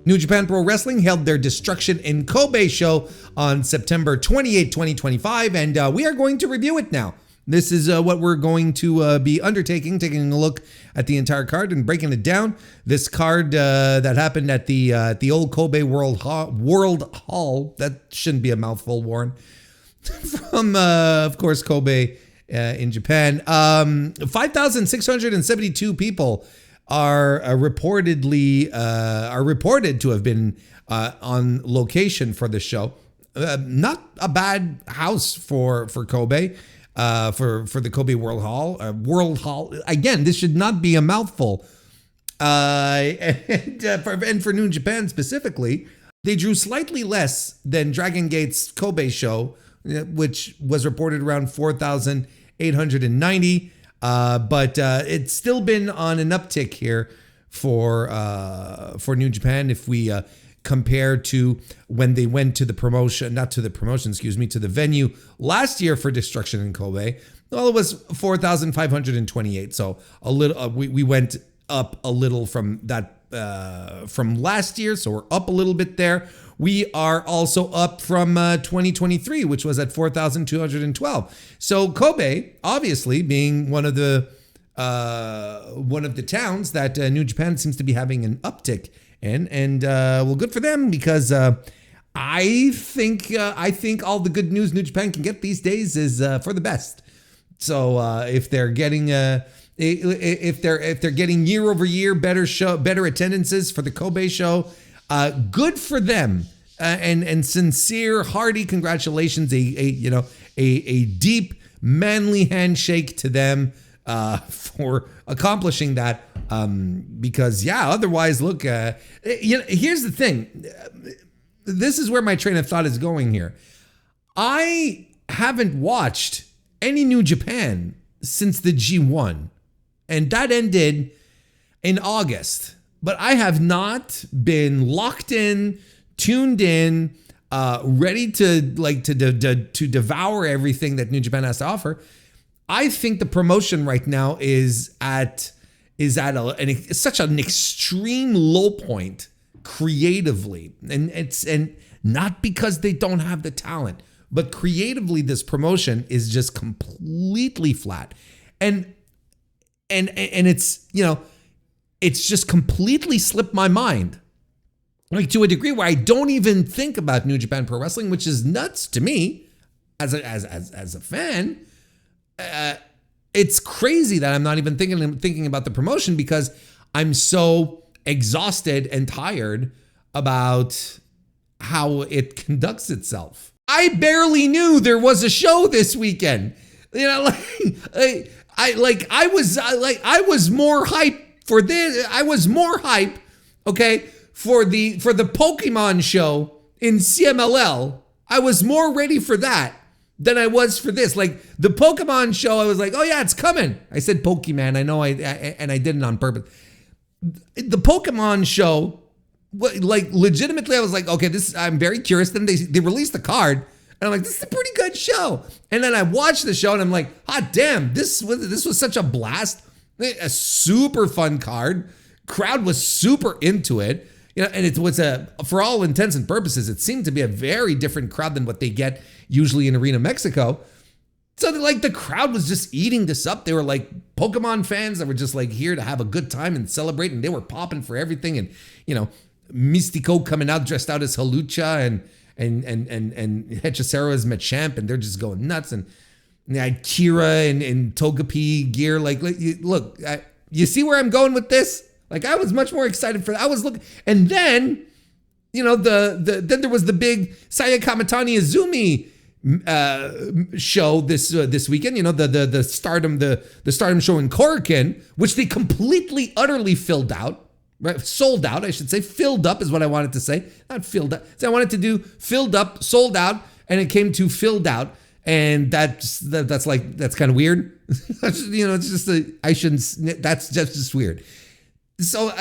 New Japan Pro Wrestling held their Destruction in Kobe show on September 28, 2025, and we are going to review it now. This is what we're going to be undertaking, taking a look at the entire card and breaking it down. This card that happened at the old Kobe World Hall, that shouldn't be a mouthful, Warren, from, of course, Kobe in Japan. 5,672 people are reported to have been on location for the show. Not a bad house for Kobe, for the Kobe World Hall. World Hall, again, this should not be a mouthful. And for New Japan specifically, they drew slightly less than Dragon Gate's Kobe show, which was reported around 4,890. But it's still been on an uptick here for New Japan if we compare to when they went to the to the venue last year for Destruction in Kobe. Well, it was 4,528. So a little we went up a little from that from last year. So we're up a little bit there. We are also up from 2023, which was at 4,212. So Kobe, obviously, being one of the towns that New Japan seems to be having an uptick in, and well, good for them, because I think all the good news New Japan can get these days is for the best. So if they're getting if they're getting year over year better attendances for the Kobe show, good for them, and sincere, hearty congratulations, a deep, manly handshake to them for accomplishing that. Because otherwise, look, here's the thing. This is where my train of thought is going here. I haven't watched any New Japan since the G1, and that ended in August. But I have not been locked in, tuned in, ready to devour everything that New Japan has to offer. I think the promotion right now is at such an extreme low point creatively, and not because they don't have the talent, but creatively this promotion is just completely flat, and it's it's just completely slipped my mind, like to a degree where I don't even think about New Japan Pro Wrestling, which is nuts to me as a fan. It's crazy that I'm not even thinking about the promotion, because I'm so exhausted and tired about how it conducts itself. I barely knew there was a show this weekend. I was more hyped for this. I was more hype, okay, for the Pokemon show in CMLL. I was more ready for that than I was for this. Like the Pokemon show, I was like, oh yeah, it's coming. I said Pokemon. I know, and I did it on purpose. The Pokemon show, like legitimately, I was like, okay, I'm very curious. Then they released the card, and I'm like, this is a pretty good show. And then I watched the show, and I'm like, hot damn, this was such a blast. A super fun card. Crowd was super into it. And it was for all intents and purposes, it seemed to be a very different crowd than what they get usually in Arena Mexico. So the crowd was just eating this up. They were like Pokemon fans that were just like here to have a good time and celebrate, and they were popping for everything. And Mystico coming out dressed out as Halucha, and Hechicero as Machamp, and they're just going nuts. And I had Kira and Togepi gear. Like look, you see where I'm going with this? Like I was much more excited for that. I was looking, and then, then there was the big Saya Kamatani Izumi show this weekend. The Stardom show in Korakuen, which they completely, utterly filled out. Right, sold out, I should say. Filled up is what I wanted to say, not filled up. So I wanted to do filled up, sold out, and it came to filled out, and that's kind of weird. It's just I shouldn't. That's just weird. So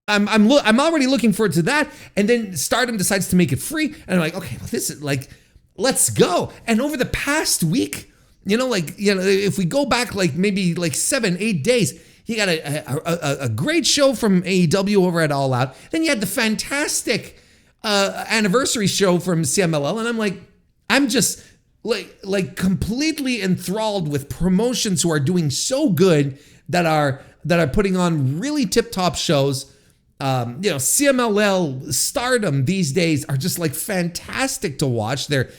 I'm already looking forward to that, and then Stardom decides to make it free, and I'm like, okay, well, this is like, let's go. And over the past week, if we go back maybe 7-8 days, You got a great show from AEW over at All Out. Then you had the fantastic anniversary show from CMLL, and I'm like, I'm just like completely enthralled with promotions who are doing so good that are putting on really tip-top shows. CMLL, Stardom these days are just like fantastic to watch. They're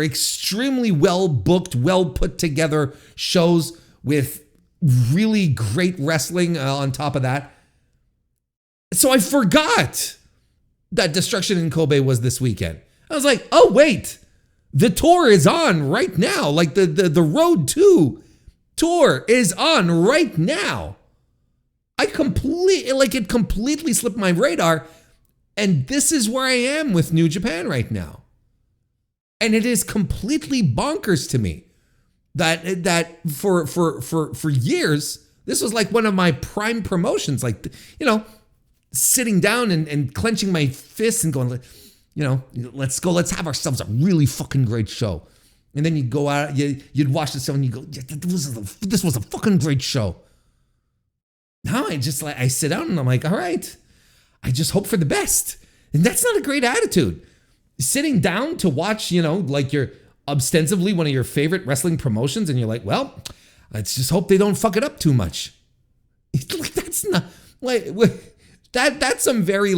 extremely well booked, well put together shows with really great wrestling on top of that. So I forgot that Destruction in Kobe was this weekend. I was like, oh wait, the tour is on right now. Like the Road 2 tour is on right now. It completely slipped my radar. And this is where I am with New Japan right now. And it is completely bonkers to me that for years, this was like one of my prime promotions. Like, sitting down and clenching my fists and going, let's have ourselves a really fucking great show. And then you'd go out, you'd watch the show and you go, yeah, this was a fucking great show. Now I sit down and I'm like, all right, I just hope for the best. And that's not a great attitude. Sitting down to watch, like you're ostensibly one of your favorite wrestling promotions and you're like, well, let's just hope they don't fuck it up too much. That's not like that's some very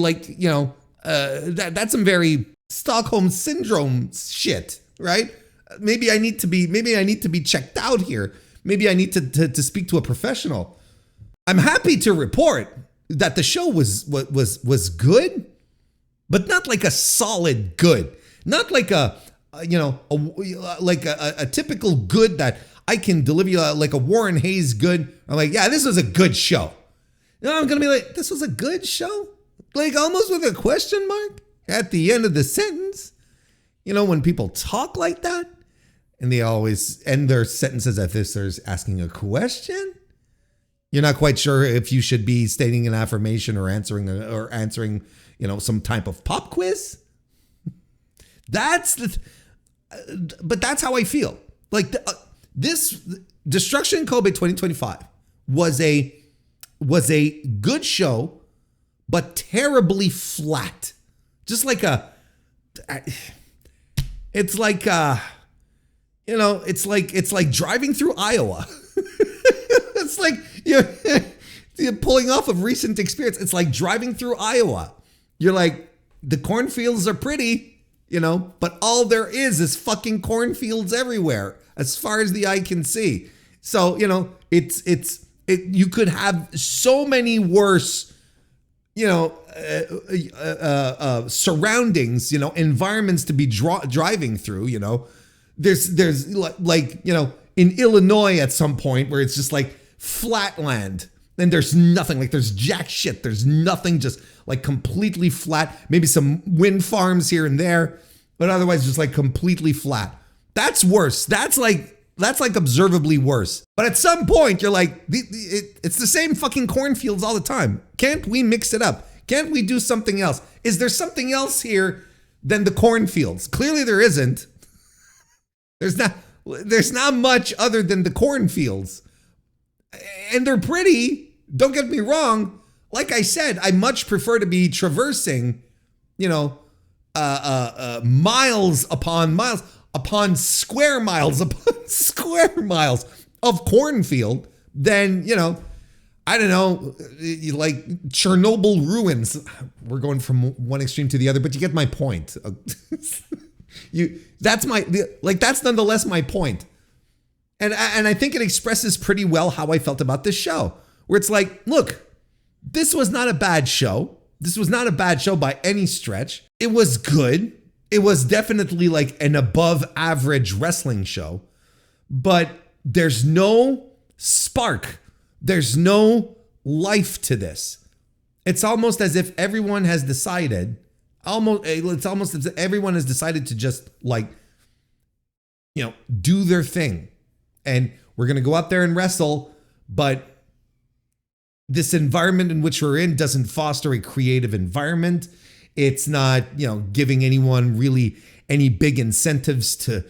that's some very Stockholm syndrome shit, right? Maybe I need to be checked out here. Maybe I need to speak to a professional. I'm happy to report that the show was good, but not like a solid good. Not like a typical good that I can deliver you like a WarrenHayes good. I'm like, yeah, this was a good show. I'm going to be like, this was a good show? Like almost with a question mark at the end of the sentence. When people talk like that and they always end their sentences as if they're asking a question. You're not quite sure if you should be stating an affirmation or answering some type of pop quiz. But that's how I feel. Like this Destruction Kobe 2025 was a good show, but terribly flat. Just like it's like driving through Iowa. It's like you're pulling off of recent experience. It's like driving through Iowa. You're like, the cornfields are pretty, but all there is fucking cornfields everywhere as far as the eye can see. So, you could have so many worse, surroundings, environments to be driving through, There's like, in Illinois at some point where it's just like flat land and there's nothing, like there's jack shit. There's nothing, just like completely flat. Maybe some wind farms here and there, but otherwise just like completely flat. That's worse. That's like observably worse. But at some point you're like, it's the same fucking cornfields all the time. Can't we mix it up? Can't we do something else? Is there something else here than the cornfields? Clearly there isn't. There's not much other than the cornfields. And they're pretty, don't get me wrong. Like I said, I much prefer to be traversing, miles upon miles, upon square miles of cornfield than, I don't know, like Chernobyl ruins. We're going from one extreme to the other, but you get my point. That's nonetheless my point. And I think it expresses pretty well how I felt about this show, where it's like, look, this was not a bad show. This was not a bad show by any stretch. It was good. It was definitely like an above average wrestling show, but there's no spark. There's no life to this. It's almost as if everyone has decided, it's almost as if everyone has decided to just do their thing. And we're going to go out there and wrestle, but this environment in which we're in doesn't foster a creative environment. It's not, giving anyone really any big incentives to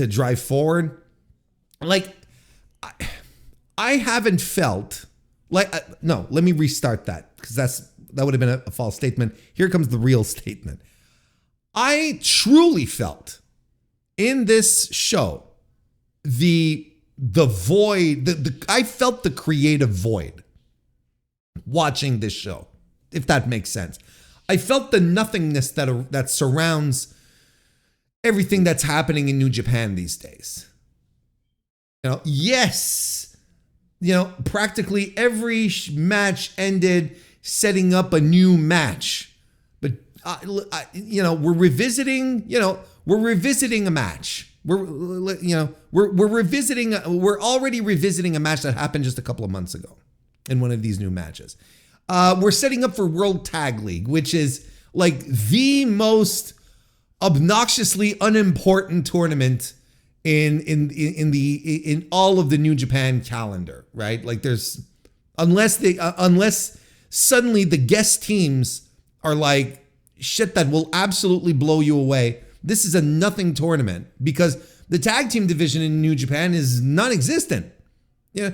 drive forward. Like, I haven't felt No, let me restart that, because that would have been a false statement. Here comes the real statement. I truly felt in this show the void. I felt the creative void watching this show, if that makes sense. I felt the nothingness that surrounds everything that's happening in New Japan these days. Yes, practically every match ended setting up a new match. But we're revisiting. We're revisiting a match. We're already revisiting a match that happened just a couple of months ago in one of these new matches. We're setting up for World Tag League, which is like the most obnoxiously unimportant tournament in all of the New Japan calendar, right? Like unless suddenly the guest teams are like shit that will absolutely blow you away. This is a nothing tournament because the tag team division in New Japan is non-existent. I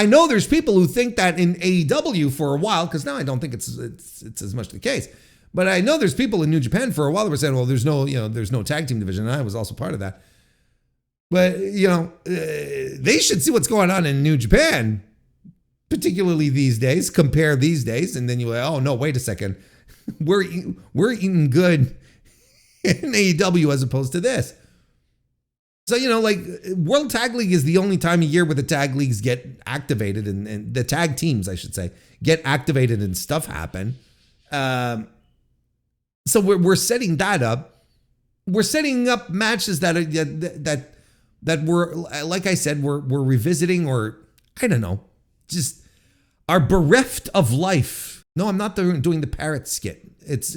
know there's people who think that in AEW for a while, because now I don't think it's as much the case. But I know there's people in New Japan for a while that were saying, well, there's no tag team division. And I was also part of that. But, they should see what's going on in New Japan, particularly these days. Compare these days. And then you go, oh, no, wait a second. We're eating good in AEW as opposed to this. So, World Tag League is the only time of year where the tag leagues get activated and the tag teams, I should say, get activated and stuff happen. So we're setting that up. We're setting up matches that we're, like I said, we're revisiting, or I don't know, just are bereft of life. No, I'm not doing the parrot skit. It's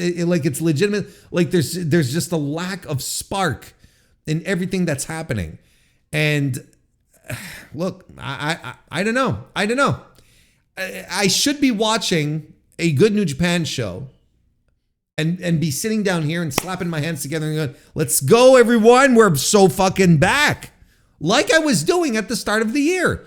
legitimate. Like there's just a lack of spark in everything that's happening. And look, I don't know. I should be watching a good New Japan show and be sitting down here and slapping my hands together and going, let's go, everyone. We're so fucking back. Like I was doing at the start of the year.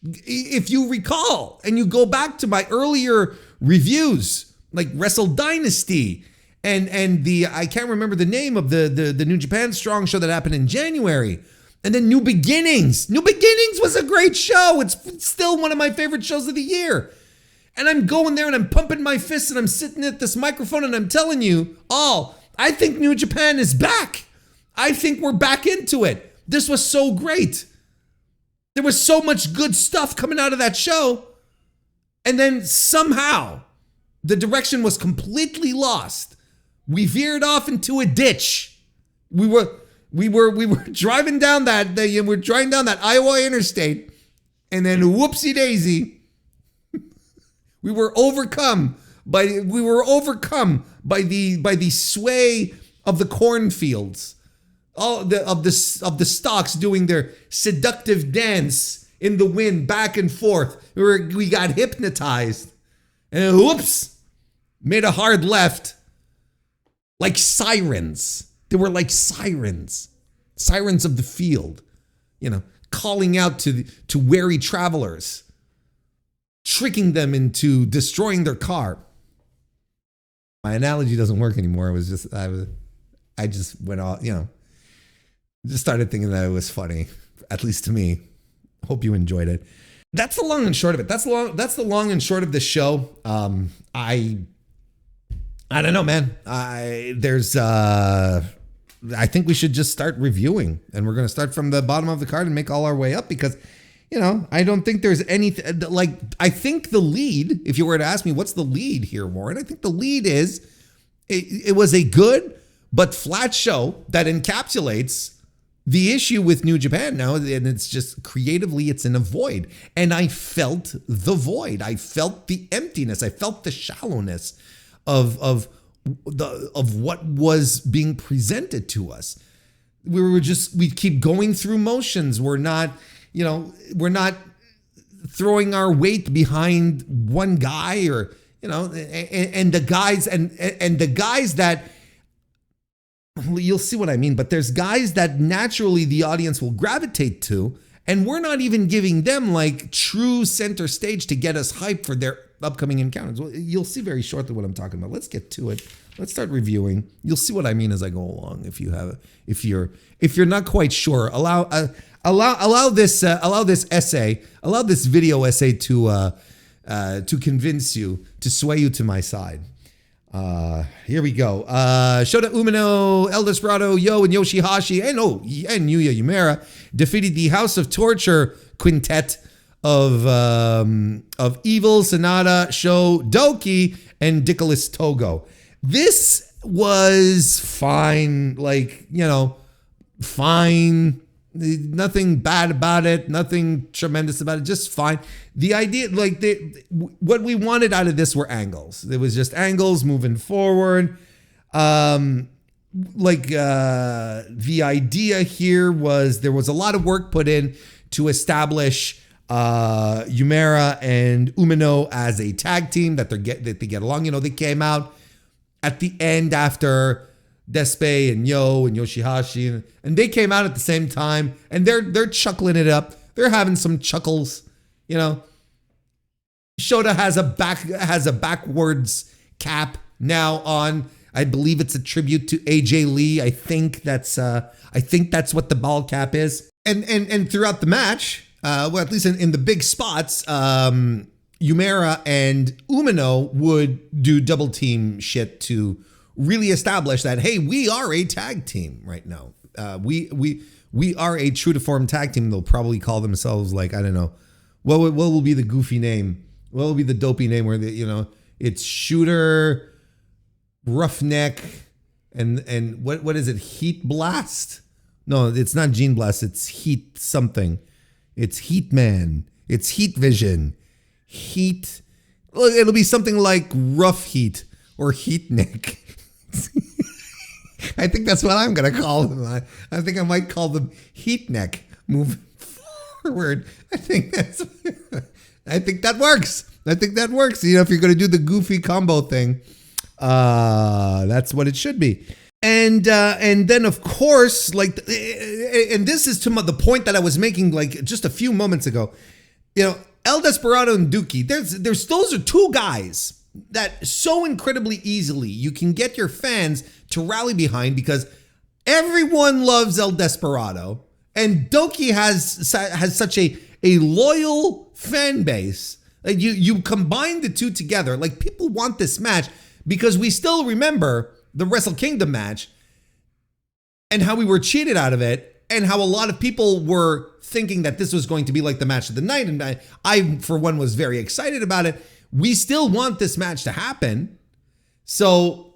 If you recall, and you go back to my earlier reviews, like Wrestle Dynasty and the, I can't remember the name of the New Japan Strong show that happened in January. And then New Beginnings. New Beginnings was a great show. It's still one of my favorite shows of the year. And I'm going there and I'm pumping my fists and I'm sitting at this microphone and I'm telling you all, I think New Japan is back. I think we're back into it. This was so great. There was so much good stuff coming out of that show. And then somehow the direction was completely lost. We veered off into a ditch. We were driving down that Iowa interstate, and then whoopsie daisy, we were overcome by the sway of the cornfields, of the stalks doing their seductive dance in the wind back and forth. We got hypnotized, and whoops, made a hard left, like sirens. They were like sirens of the field, calling out to wary travelers, tricking them into destroying their car. My analogy doesn't work anymore. I just went all, just started thinking that it was funny, at least to me. Hope you enjoyed it. That's the long and short of it. That's the long and short of the show. I don't know, man. I think we should just start reviewing, and we're going to start from the bottom of the card and make all our way up because, I don't think there's anything I think the lead, if you were to ask me, what's the lead here, Warren? I think the lead is it was a good but flat show that encapsulates the issue with New Japan now. And it's just creatively, it's in a void. And I felt the void. I felt the emptiness. I felt the shallowness of what was being presented to us. We keep going through motions. We're not throwing our weight behind one guy or, and the guys that, you'll see what I mean, but there's guys that naturally the audience will gravitate to, And we're not even giving them like true center stage to get us hyped for their upcoming encounters. Well, you'll see very shortly what I'm talking about. Let's get to it. Let's start reviewing. You'll see what I mean as I go along. If you're not quite sure, allow this video essay to convince you, to sway you to my side. Here we go. Shota Umino, El Desperado, Yo, and Yoshihashi, and Yuya Uemura defeated the House of Torture quintet of Evil, Sonata, Sho, Doki, and Dickolas Togo. This was fine, fine. Nothing bad about it, nothing tremendous about it, just fine. The idea, what we wanted out of this were angles. It was just angles moving forward. The idea here was there was a lot of work put in to establish Uemura and Umino as a tag team, that they get along. They came out at the end after Despe and Yo and Yoshihashi, and they came out at the same time, and they're chuckling it up. They're having some chuckles, Shota has a backwards cap now on. I believe it's a tribute to AJ Lee. I think that's what the ball cap is. And throughout the match, well, at least in the big spots, Uemura and Umino would do double team shit to really establish that, hey, we are a tag team right now. We are a true to form tag team. They'll probably call themselves I don't know, what will be the goofy name? What will be the dopey name where it's Shooter, Roughneck, and what is it? Heat Blast? No, it's not Gene Blast. It's Heat something. It's Heat Man. It's Heat Vision. Heat. It'll be something like Rough Heat or Heat Neck. I think that's what I'm going to call them. I think I might call them Heat Neck moving forward. I think that works. I think that works. If you're going to do the goofy combo thing, that's what it should be. And then of course, and this is to the point that I was making just a few moments ago. El Desperado and Dookie. Those are two guys that so incredibly easily you can get your fans to rally behind, because everyone loves El Desperado, and Doki has such a loyal fan base. You combine the two together, people want this match because we still remember the Wrestle Kingdom match and how we were cheated out of it, and how a lot of people were thinking that this was going to be the match of the night, and I for one was very excited about it. We still want this match to happen, so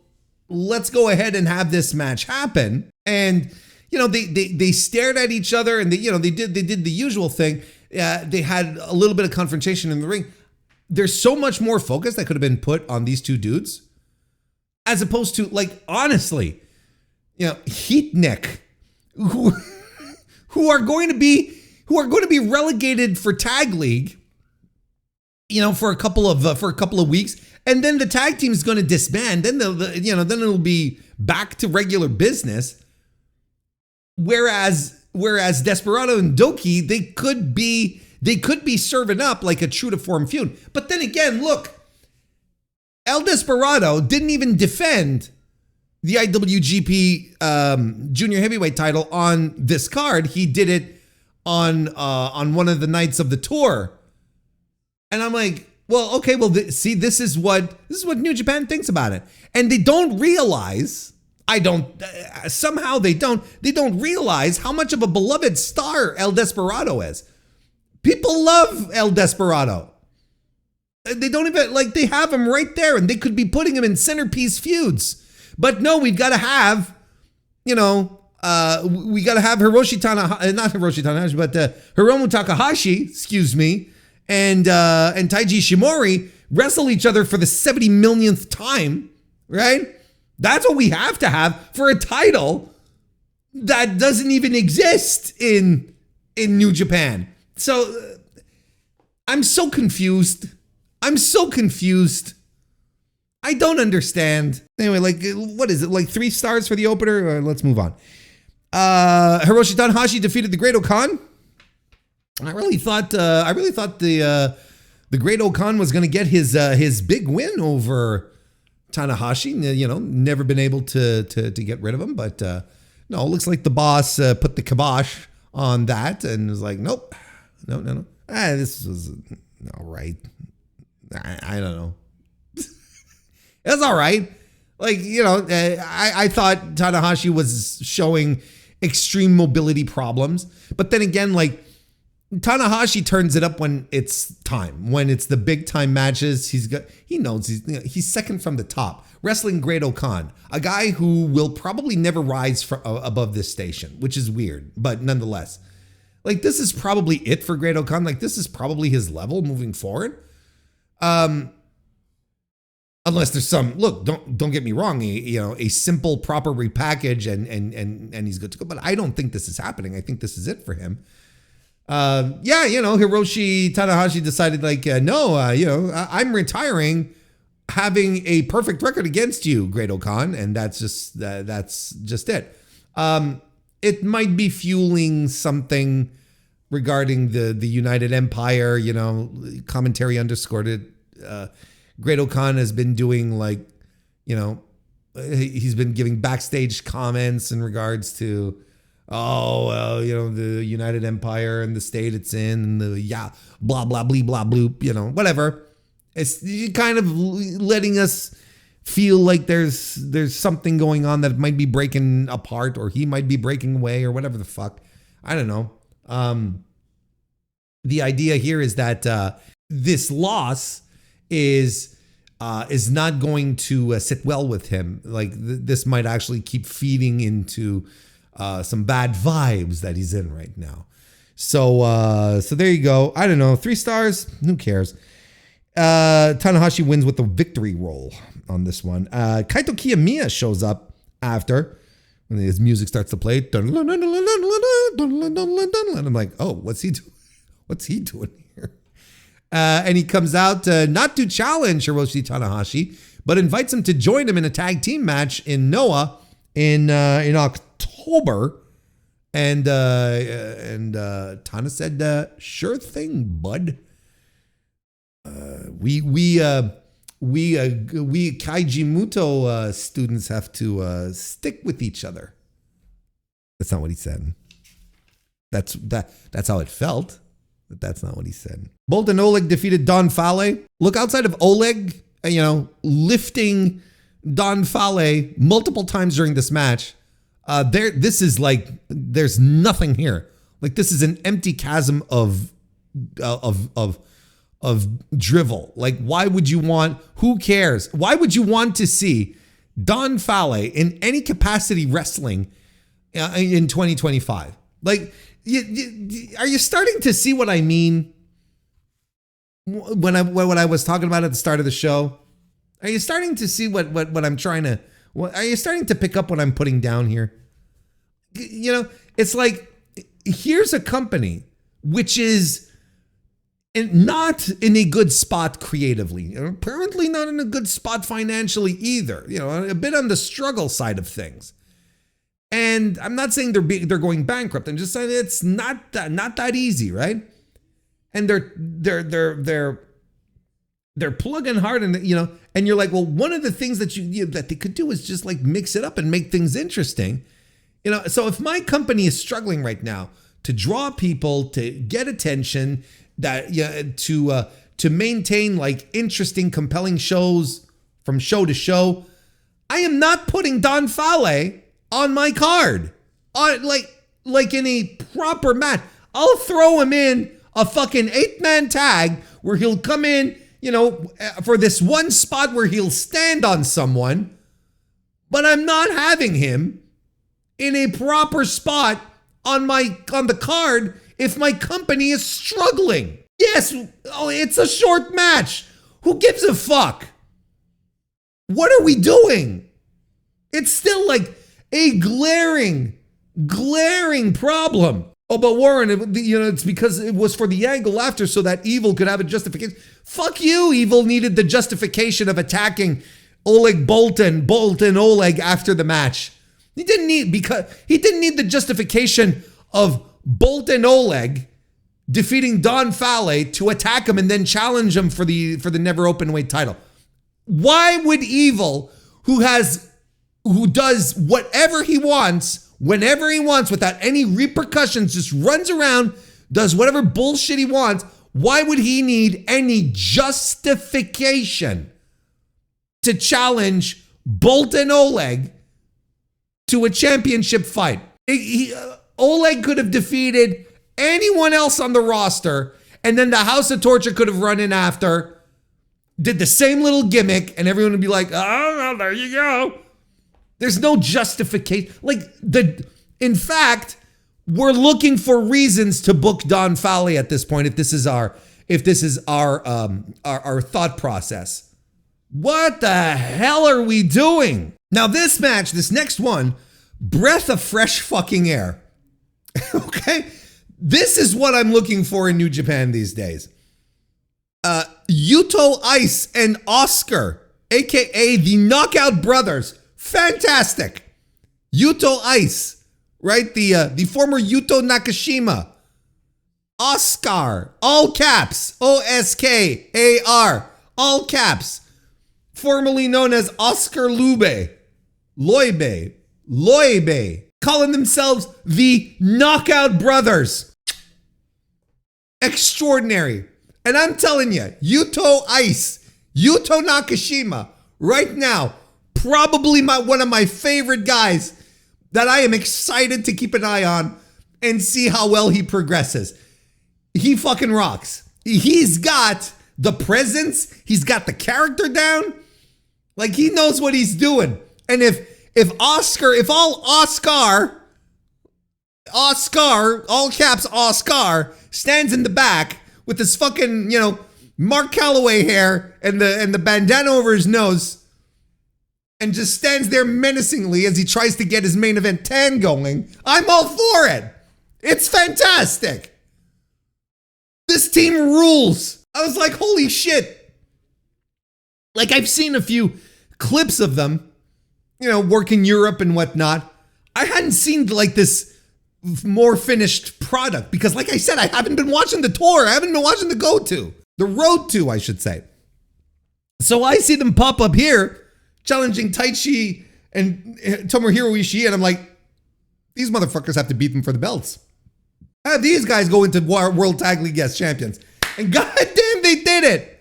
let's go ahead and have this match happen. And they stared at each other, and they did the usual thing. They had a little bit of confrontation in the ring. There's so much more focus that could have been put on these two dudes, as opposed to honestly, Heat Neck, who are going to be relegated for Tag League. For a couple of weeks, and then the tag team is going to disband. Then then it'll be back to regular business. Whereas Desperado and Doki, they could be serving up like a true to form feud. But then again, look, El Desperado didn't even defend the IWGP Junior Heavyweight title on this card. He did it on one of the nights of the tour. And I'm like, well, okay, see, this is what New Japan thinks about it. And they don't realize, somehow they don't realize how much of a beloved star El Desperado is. People love El Desperado. They don't even, they have him right there, and they could be putting him in centerpiece feuds. But no, we've got to have, we got to have Hiromu Takahashi, excuse me, and Taiji Shimori wrestle each other for the 70 millionth time, right? That's what we have to have for a title that doesn't even exist in New Japan. So I'm so confused. I don't understand. Anyway, what is it? 3 stars for the opener? Let's move on. Hiroshi Tanahashi defeated the Great Okan. I really thought the Great Okan was going to get his big win over Tanahashi. You know, never been able to get rid of him, but no, it looks like the boss put the kibosh on that and was like, nope, no. This was all right. I don't know. It's all right. Like, you know, I thought Tanahashi was showing extreme mobility problems, but then again, like, Tanahashi turns it up when it's time, when it's the big time matches. He knows he's second from the top. Wrestling Great Okan, a guy who will probably never rise above this station, which is weird, but nonetheless, like, this is probably it for Great Okan. Like, this is probably his level moving forward. Unless there's some, look, don't get me wrong, a simple proper repackage and he's good to go. But I don't think this is happening. I think this is it for him. Hiroshi Tanahashi decided, like, I'm retiring, having a perfect record against you, Great Okan, and that's just it. It might be fueling something regarding the United Empire. You know, commentary underscored it. Great Okan has been doing, like, you know, he's been giving backstage comments in regards to, the United Empire and the state it's in, and blah, blah, blah, blah, bloop, you know, whatever. It's kind of letting us feel like there's something going on that might be breaking apart, or he might be breaking away, or whatever the fuck. I don't know. The idea here is that this loss is not going to sit well with him. Like, this might actually keep feeding into some bad vibes that he's in right now. So there you go. I don't know. 3 stars. Who cares? Tanahashi wins with a victory roll on this one. Kaito Kiyomiya shows up after when his music starts to play. I'm like, oh, what's he doing? What's he doing here? And he comes out not to challenge Hiroshi Tanahashi, but invites him to join him in a tag team match in Noah in October. And Tana said, sure thing, bud. We Kaiji Muto students have to stick with each other. That's not what he said. That's how it felt, but that's not what he said. Bolt and Oleg defeated Don Fale. Look, outside of Oleg, lifting Don Fale multiple times during this match, this is like, there's nothing here. Like, this is an empty chasm of drivel. Like, why would you want, who cares? Why would you want to see Don Fale in any capacity wrestling in 2025? Like, are you starting to see what I mean? When I was talking about at the start of the show, are you starting to see what I'm trying to, are you starting to pick up what I'm putting down here? You know, it's like, here's a company which is not in a good spot creatively, apparently not in a good spot financially either, a bit on the struggle side of things. And I'm not saying they're going bankrupt. I'm just saying it's not that easy, right? And they're plugging hard, and and you're like, well, one of the things that that they could do is just like mix it up and make things interesting. So if my company is struggling right now to draw people, to get attention, to maintain like interesting, compelling shows from show to show, I am not putting Don Fale on my card, like in a proper match. I'll throw him in a fucking 8-man tag where he'll come in, for this one spot where he'll stand on someone, but I'm not having him in a proper spot on the card if my company is struggling. Yes, it's a short match. Who gives a fuck? What are we doing? It's still like a glaring problem. Oh, but Warren, it's because it was for the angle after so that Evil could have a justification. Fuck you, Evil needed the justification of attacking Bolton Oleg after the match. He didn't need the justification of Bolton Oleg defeating Don Fale to attack him and then challenge him for the never openweight title. Why would Evil, who does whatever he wants, whenever he wants, without any repercussions, just runs around, does whatever bullshit he wants, why would he need any justification to challenge Bolt and Oleg to a championship fight? Oleg could have defeated anyone else on the roster, and then the House of Torture could have run in after, did the same little gimmick, and everyone would be like, oh, well, there you go. There's no justification. In fact, we're looking for reasons to book Don Fale at this point. If this is our thought process, what the hell are we doing? Now this match, this next one, breath of fresh fucking air. Okay, this is what I'm looking for in New Japan these days. Yuto Ice and Oscar, aka the Knockout Brothers, fantastic. Yuto Ice, right? The former Yuto Nakashima. Oscar, all caps, Oskar, all caps, formerly known as Oscar Loibe, calling themselves the Knockout Brothers. Extraordinary. And I'm telling you, Yuto Ice, Yuto Nakashima, right now, probably one of my favorite guys that I am excited to keep an eye on and see how well he progresses. He fucking rocks. He's got the presence. He's got the character down. Like, he knows what he's doing. And if all caps Oscar, stands in the back with his fucking, Mark Calloway hair and the bandana over his nose and just stands there menacingly as he tries to get his main event tan going, I'm all for it. It's fantastic. This team rules. I was like, holy shit. Like, I've seen a few clips of them, work in Europe and whatnot. I hadn't seen like this more finished product because, like I said, I haven't been watching the tour. I haven't been watching the road to, I should say. So I see them pop up here challenging Taichi and Tomohiro Ishii, and I'm like, these motherfuckers have to beat them for the belts. Have these guys go into World Tag League as champions, and goddamn, they did it.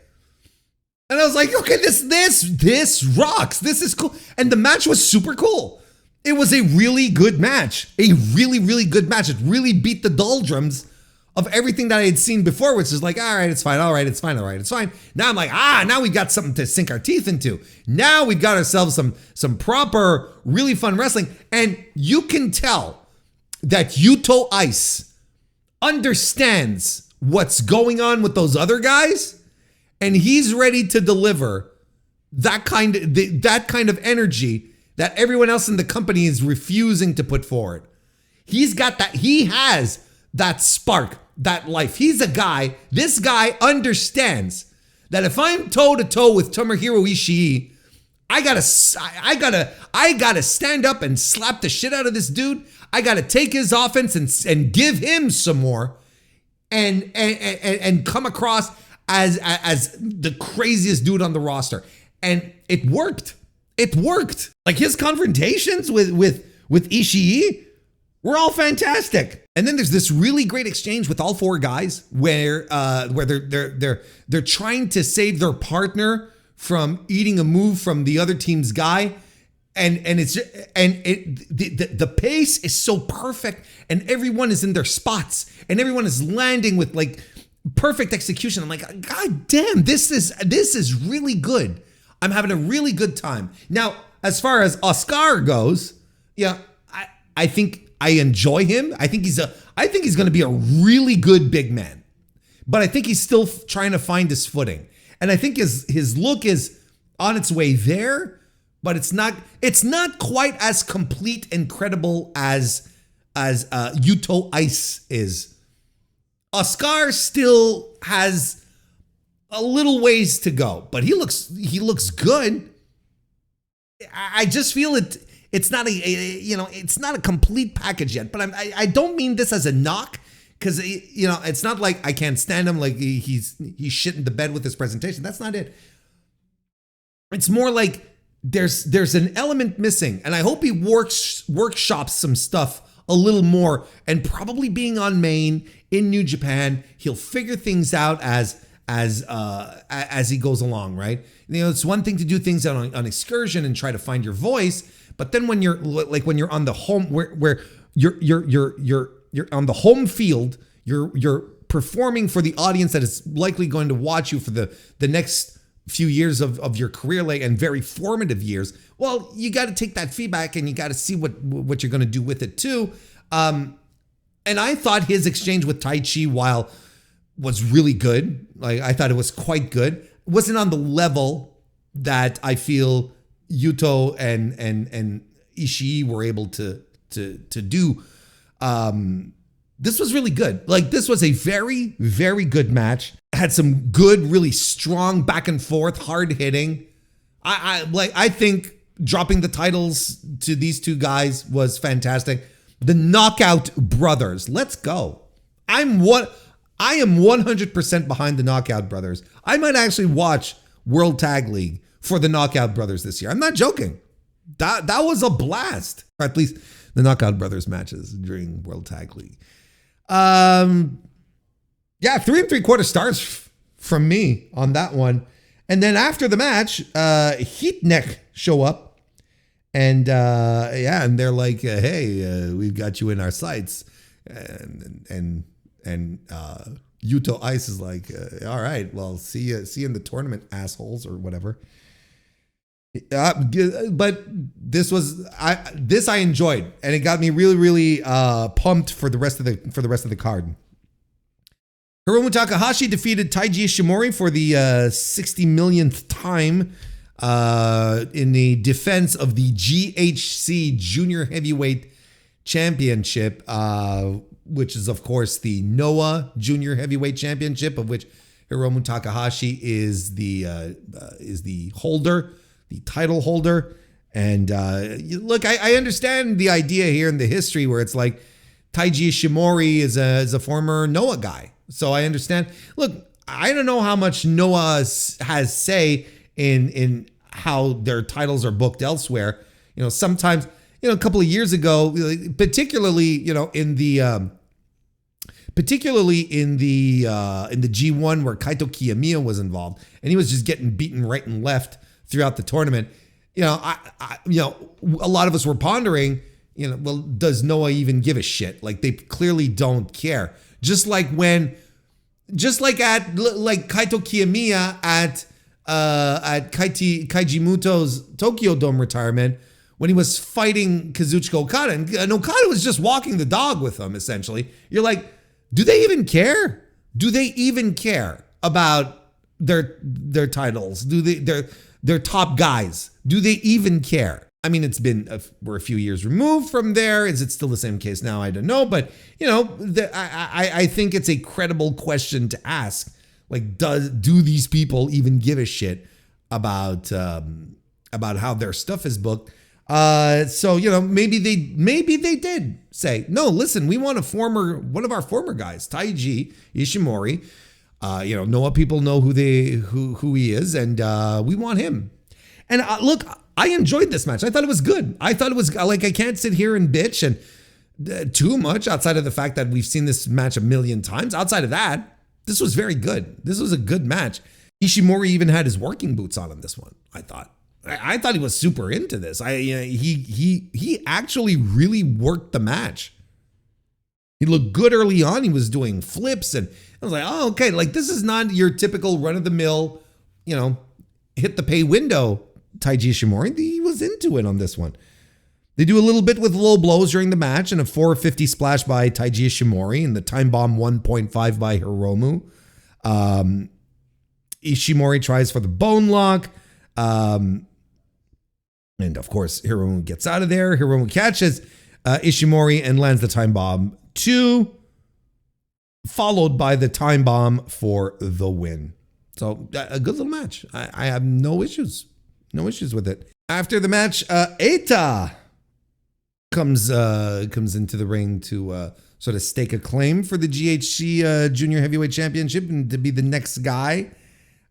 And I was like, okay, this rocks. This is cool. And the match was super cool. It was a really good match. A really, really good match. It really beat the doldrums of everything that I had seen before, which is like, all right, it's fine. All right, it's fine. All right, it's fine. Now I'm like, now we got something to sink our teeth into. Now we've got ourselves some proper, really fun wrestling. And you can tell that Yuto Ice understands what's going on with those other guys. And he's ready to deliver that kind of energy that everyone else in the company is refusing to put forward. He's got that. He has that spark, that life. This guy understands that if I'm toe to toe with Tomohiro Ishii, I gotta stand up and slap the shit out of this dude. I gotta take his offense and give him some more, and come across as the craziest dude on the roster. And it worked. It worked. Like, his confrontations with Ishii were all fantastic. And then there's this really great exchange with all four guys where they're trying to save their partner from eating a move from the other team's guy. The pace is so perfect, and everyone is in their spots, and everyone is landing with like perfect execution. I'm like, God damn, this is really good. I'm having a really good time. Now, as far as Oscar goes, I think I enjoy him. I think he's going to be a really good big man, but I think he's still trying to find his footing. And I think his look is on its way there, but it's not quite as complete and credible as Yuto Ice is. Oscar still has a little ways to go, but he looks good. I just feel it's not a complete package yet, but I don't mean this as a knock, because it's not like I can't stand him, like he's shitting the bed with his presentation. That's not it. It's more like there's an element missing, and I hope he workshops some stuff a little more, and probably being on main in New Japan, he'll figure things out as he goes along, right? It's one thing to do things on excursion and try to find your voice, but then when you're on the home where you're on the home field, you're performing for the audience that is likely going to watch you for the next few years of your career, and very formative years. Well, you got to take that feedback and you got to see what you're going to do with it too. And I thought his exchange with Taichi, while was really good, I thought it was quite good, it wasn't on the level that I feel Yuto and Ishii were able to do. This was really good. This was a very, very good match. Had some good, really strong back and forth, hard hitting. I think dropping the titles to these two guys was fantastic. The Knockout Brothers, let's go. I am 100% behind the Knockout Brothers. I might actually watch World Tag League for the Knockout Brothers this year. I'm not joking. That was a blast. Or at least the Knockout Brothers matches during World Tag League. 3 3/4 stars from me on that one. And then after the match, Heat Neck show up. And and they're like, hey, we've got you in our sights. And Yuto Ice is like, all right, well, see you in the tournament, assholes, or whatever. But this I enjoyed, and it got me really, really pumped for the rest of the card. Hiromu Takahashi defeated Taiji Ishimori for the 60 millionth time in the defense of the GHC Junior Heavyweight Championship, which is of course the Noah Junior Heavyweight Championship, of which Hiromu Takahashi is the holder, the title holder. And look, I understand the idea here in the history where it's like Taiji Ishimori is a former Noah guy. So I understand. Look, I don't know how much Noah has say in how their titles are booked elsewhere. Sometimes, a couple of years ago, particularly in the G1 where Kaito Kiyomiya was involved, and he was just getting beaten right and left throughout the tournament. A lot of us were pondering, well, does Noah even give a shit? They clearly don't care. Just like Kaito Kiyomiya at Kaiji Muto's Tokyo Dome retirement, when he was fighting Kazuchika Okada, and Okada was just walking the dog with him, essentially. You're like, do they even care? Do they even care about their titles? Do their top guys? Do they even care? I mean, we're a few years removed from there. Is it still the same case now? I don't know. But, I think it's a credible question to ask. Do these people even give a shit about how their stuff is booked? Maybe they did say, no, listen, we want one of our former guys, Taiji Ishimori. Noah people know who he is, and we want him. And look, I enjoyed this match. I thought it was good. I thought it was I can't sit here and bitch and too much outside of the fact that we've seen this match a million times. Outside of that, this was very good. This was a good match. Ishimori even had his working boots on in this one. I thought he was super into this. He actually really worked the match. He looked good early on. He was doing flips, and I was like, oh, okay. This is not your typical run of the mill, hit the pay window Taiji Ishimori. He was into it on this one. They do a little bit with low blows during the match, and a 450 splash by Taiji Ishimori, and the time bomb 1.5 by Hiromu. Ishimori tries for the bone lock. And of course, Hiromu gets out of there. Hiromu catches Ishimori and lands the time bomb 2, followed by the time bomb for the win. So a good little match. I have no issues. No issues with it. After the match, Eita comes into the ring to sort of stake a claim for the GHC Junior Heavyweight Championship and to be the next guy.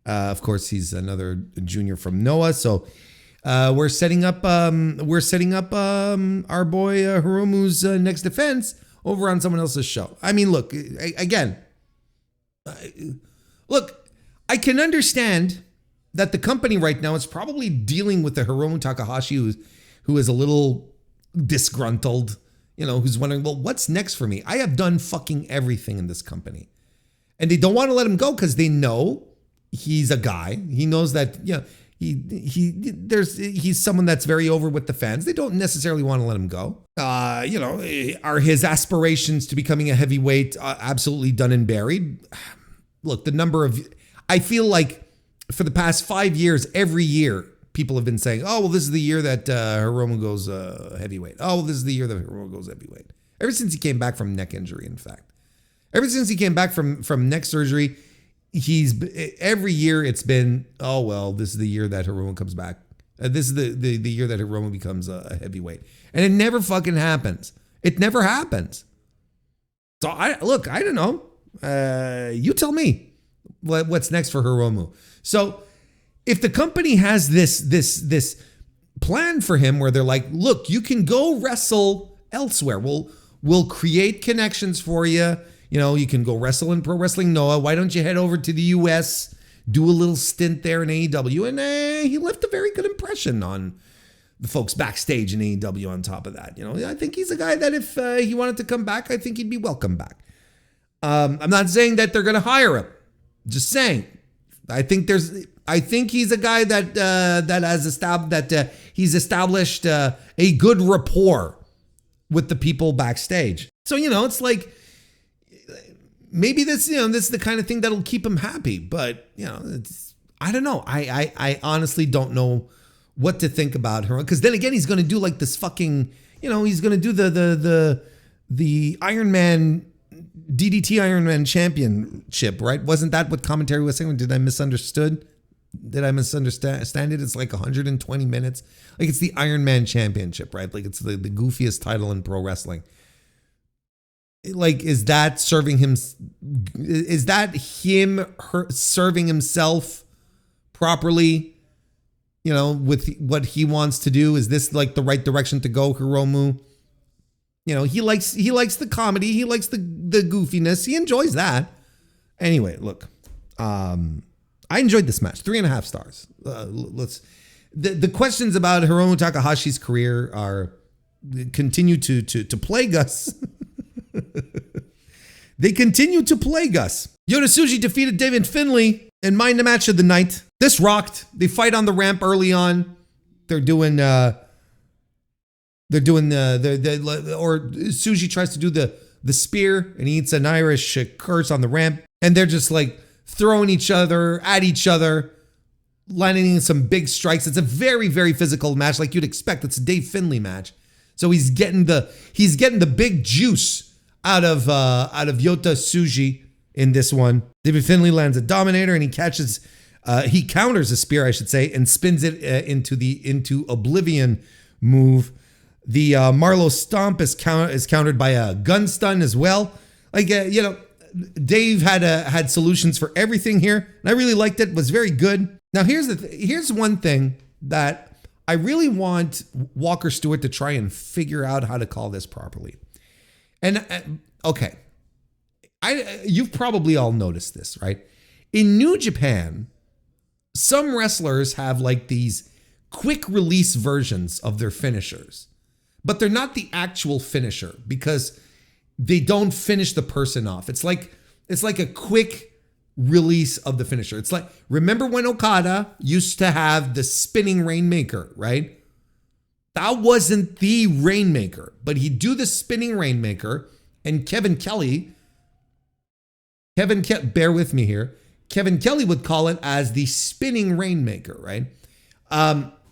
Of course, he's another junior from Noah, so we're setting up our boy Hiromu's next defense over on someone else's show. I mean, look, again, I can understand that the company right now is probably dealing with the Hiromu Takahashi who is a little disgruntled, who's wondering, well, what's next for me? I have done fucking everything in this company. And they don't want to let him go because they know he's a guy. He knows that, he's someone that's very over with the fans. They don't necessarily want to let him go. Are his aspirations to becoming a heavyweight absolutely done and buried? Look, I feel like for the past 5 years, every year, people have been saying, oh, well, this is the year that Hiromu goes heavyweight. Oh, well, this is the year that Hiromu goes heavyweight. Ever since he came back from neck injury, in fact. Ever since he came back from neck surgery, every year it's been, oh, well, this is the year that Hiromu comes back. This is the year that Hiromu becomes a heavyweight. And it never fucking happens. It never happens. So, I don't know. You tell me what's next for Hiromu. So if the company has this plan for him where they're like, look, you can go wrestle elsewhere. We'll create connections for you. You can go wrestle in Pro Wrestling Noah. Why don't you head over to the US, do a little stint there in AEW? And he left a very good impression on the folks backstage in AEW on top of that. I think he's a guy that if he wanted to come back, I think he'd be welcome back. I'm not saying that they're going to hire him. Just saying. I think he's a guy that he's established a good rapport with the people backstage. So, it's like maybe this is the kind of thing that'll keep him happy. But, I don't know. I honestly don't know what to think about her. Because then again, he's going to do like this fucking, he's going to do the Iron Man DDT Iron Man Championship, right? Wasn't that what commentary was saying? Did I misunderstand it? It's like 120 minutes. Like it's the Iron Man Championship, right? Like it's the goofiest title in pro wrestling. Like, is that serving him? Is that serving himself properly? With what he wants to do? Is this like the right direction to go, Hiromu? He likes the comedy. He likes the goofiness. He enjoys that. Anyway, look, I enjoyed this match. 3.5 stars. The questions about Hiromu Takahashi's career continue to plague us. They continue to plague us. Yota Tsuji defeated David Finlay and mined the match of the night. This rocked. They fight on the ramp early on. They're doing Tsuji tries to do the spear and he eats an Irish curse on the ramp. And they're just like throwing each other at each other, landing some big strikes. It's a very, very physical match like you'd expect. It's a Dave Finlay match. So he's getting the big juice out of Yota Tsuji in this one. David Finlay lands a Dominator and he counters a spear, I should say, and spins it into Oblivion move. The Marlowe Stomp is countered by a gun stun as well. Like, Dave had solutions for everything here. And I really liked it. It was very good. Now, here's one thing that I really want Walker Stewart to try and figure out how to call this properly. And, okay. You've probably all noticed this, right? In New Japan, some wrestlers have like these quick release versions of their finishers. But they're not the actual finisher because they don't finish the person off. It's like a quick release of the finisher. It's like, remember when Okada used to have the spinning Rainmaker, right? That wasn't the Rainmaker, but he'd do the spinning Rainmaker, and Kevin Kelly, bear with me here, Kevin Kelly would call it as the spinning Rainmaker, right?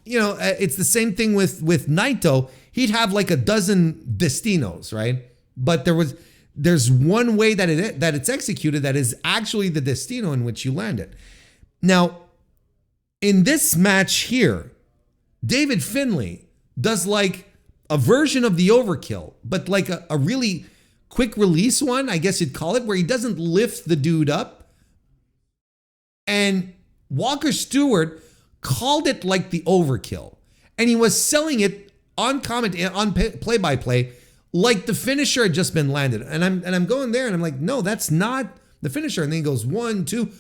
It's the same thing with Naito. He'd have like a dozen Destinos, right? But there's one way that it's executed that is actually the Destino in which you land it. Now, in this match here, David Finlay does like a version of the Overkill, but like a really quick release one, I guess you'd call it, where he doesn't lift the dude up. And Walker Stewart called it like the overkill. And he was selling it on play-by-play like the finisher had just been landed. And I'm going there and I'm like, no, that's not the finisher. And then he goes 1, 2.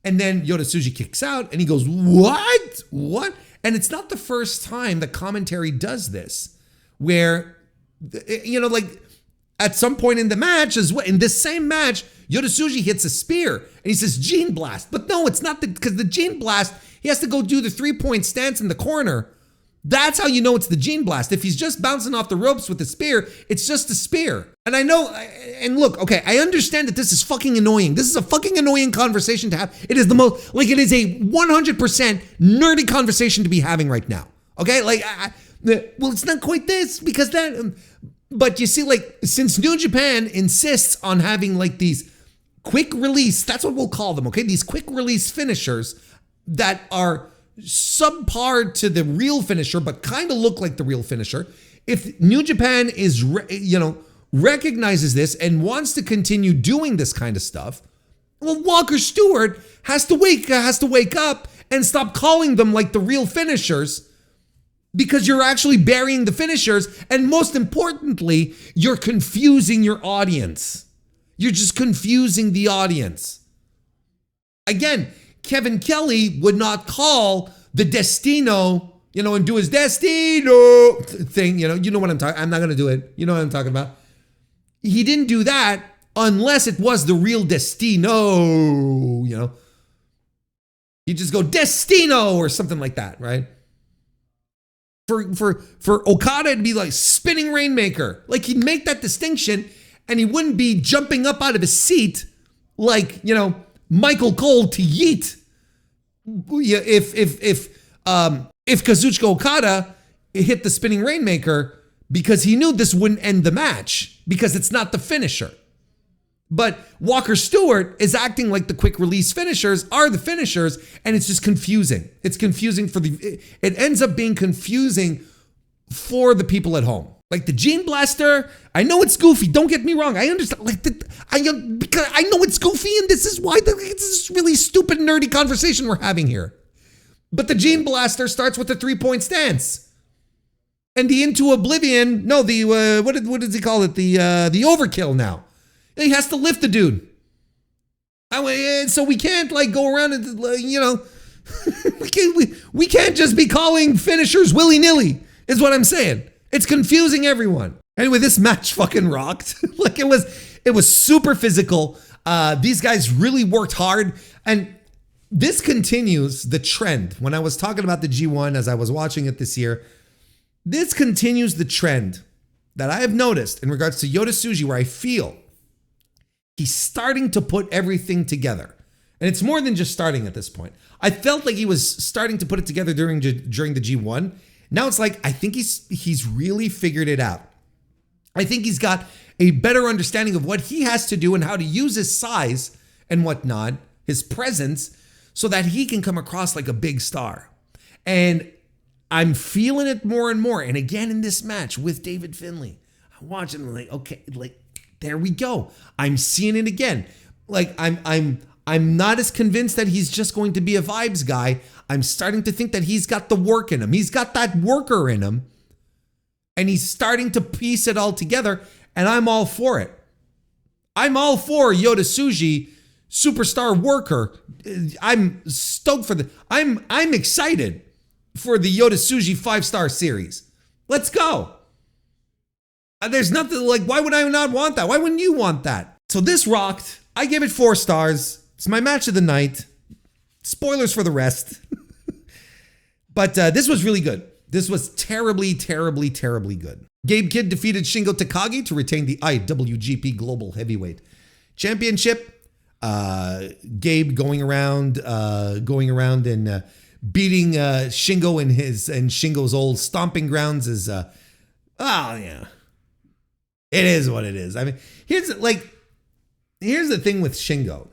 And then Yota Tsuji kicks out and he goes, what? What? And it's not the first time the commentary does this, where, you know, like at some point in the match, as well, in this same match, Yota Tsuji hits a spear and he says, Gene Blast. But no, it's not, because the Gene Blast, he has to go do the 3-point stance in the corner. That's how you know it's the Gene Blast. If he's just bouncing off the ropes with the spear, it's just a spear. And I know, and look, okay, I understand that this is fucking annoying. This is a fucking annoying conversation to have. It is the most, like, it is a 100% nerdy conversation to be having right now. Okay, like, well, it's not quite this, because that, but you see, like, since New Japan insists on having, like, these quick release, that's what we'll call them, okay? These quick release finishers that are subpar to the real finisher, but kind of look like the real finisher. If New Japan is, recognizes this and wants to continue doing this kind of stuff, well, Walker Stewart has to wake up and stop calling them like the real finishers, because you're actually burying the finishers, and most importantly, you're confusing your audience. You're just confusing the audience. Again, Kevin Kelly would not call the Destino, and do his Destino thing, you know what I'm talking, I'm not going to do it. You know what I'm talking about. He didn't do that unless it was the real Destino, He'd just go Destino or something like that, right? For Okada, it'd be like spinning Rainmaker. Like, he'd make that distinction and he wouldn't be jumping up out of his seat like, Michael Cole to yeet. If Kazuchika Okada hit the spinning Rainmaker, because he knew this wouldn't end the match, because it's not the finisher. But Walker Stewart is acting like the quick release finishers are the finishers, and it's just confusing. It's confusing it ends up being confusing for the people at home. Like the Gene Blaster, I know it's goofy. Don't get me wrong. I understand. Because I know it's goofy, and this is why it's this really stupid, nerdy conversation we're having here. But the Gene Blaster starts with a 3-point stance, and the Into Oblivion. No, the what does he call it? The overkill. Now he has to lift the dude. So we can't go around and we can't just be calling finishers willy-nilly. Is what I'm saying. It's confusing everyone. Anyway, this match fucking rocked. It was super physical. These guys really worked hard. And this continues the trend. When I was talking about the G1 as I was watching it this year, this continues the trend that I have noticed in regards to Yota Tsuji, where I feel he's starting to put everything together. And it's more than just starting at this point. I felt like he was starting to put it together during the G1. Now it's like, I think he's really figured it out. I think he's got a better understanding of what he has to do and how to use his size and whatnot, his presence, so that he can come across like a big star. And I'm feeling it more and more. And again, in this match with David Finlay, I'm watching him like, okay, there we go. I'm seeing it again. I'm not as convinced that he's just going to be a vibes guy. I'm starting to think that he's got the work in him. He's got that worker in him. And he's starting to piece it all together. And I'm all for it. I'm all for Yota Tsuji, superstar worker. I'm stoked for I'm excited for the Yota Tsuji 5-star series. Let's go. There's nothing why would I not want that? Why wouldn't you want that? So this rocked. I gave it 4 stars. It's my match of the night. Spoilers for the rest. But this was really good. This was terribly, terribly, terribly good. Gabe Kidd defeated Shingo Takagi to retain the IWGP Global Heavyweight Championship. Gabe going around and beating Shingo in Shingo's old stomping grounds is yeah. It is what it is. I mean, here's the thing with Shingo.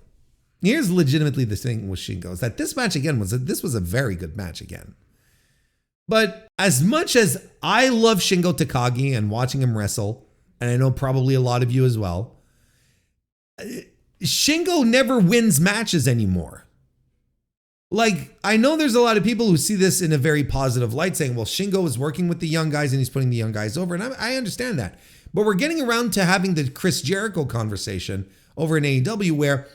Here's legitimately the thing with Shingo is that this match again was a very good match again. But as much as I love Shingo Takagi and watching him wrestle, and I know probably a lot of you as well, Shingo never wins matches anymore. Like, I know there's a lot of people who see this in a very positive light, saying, well, Shingo is working with the young guys and he's putting the young guys over. And I understand that. But we're getting around to having the Chris Jericho conversation over in AEW, where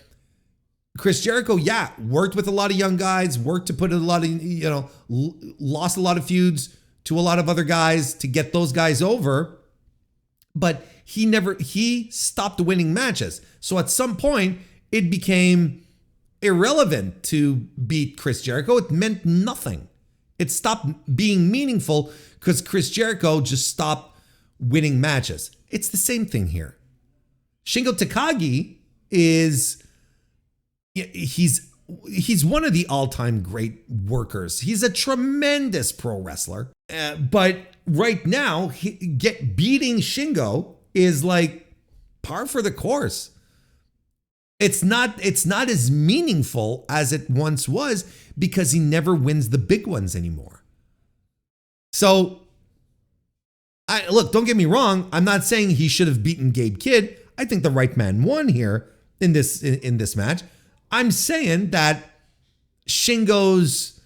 Chris Jericho, worked with a lot of young guys, worked to put a lot of, lost a lot of feuds to a lot of other guys to get those guys over. But he stopped winning matches. So at some point, it became irrelevant to beat Chris Jericho. It meant nothing. It stopped being meaningful because Chris Jericho just stopped winning matches. It's the same thing here. Shingo Takagi he's one of the all-time great workers. He's a tremendous pro wrestler. But right now, beating Shingo is like par for the course. It's not as meaningful as it once was because he never wins the big ones anymore. So, look, don't get me wrong. I'm not saying he should have beaten Gabe Kidd. I think the right man won here in this match. I'm saying that Shingo's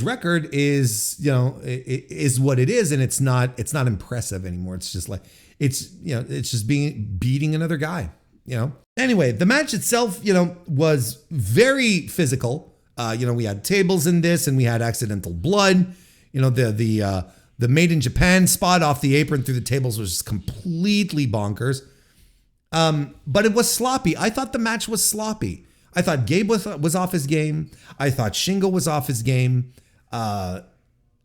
record is, is what it is, and it's not impressive anymore. It's just like it's just beating another guy, Anyway, the match itself, was very physical. We had tables in this, and we had accidental blood. The Made in Japan spot off the apron through the tables was just completely bonkers. But it was sloppy. I thought the match was sloppy. I thought Gabe was off his game. I thought Shingo was off his game.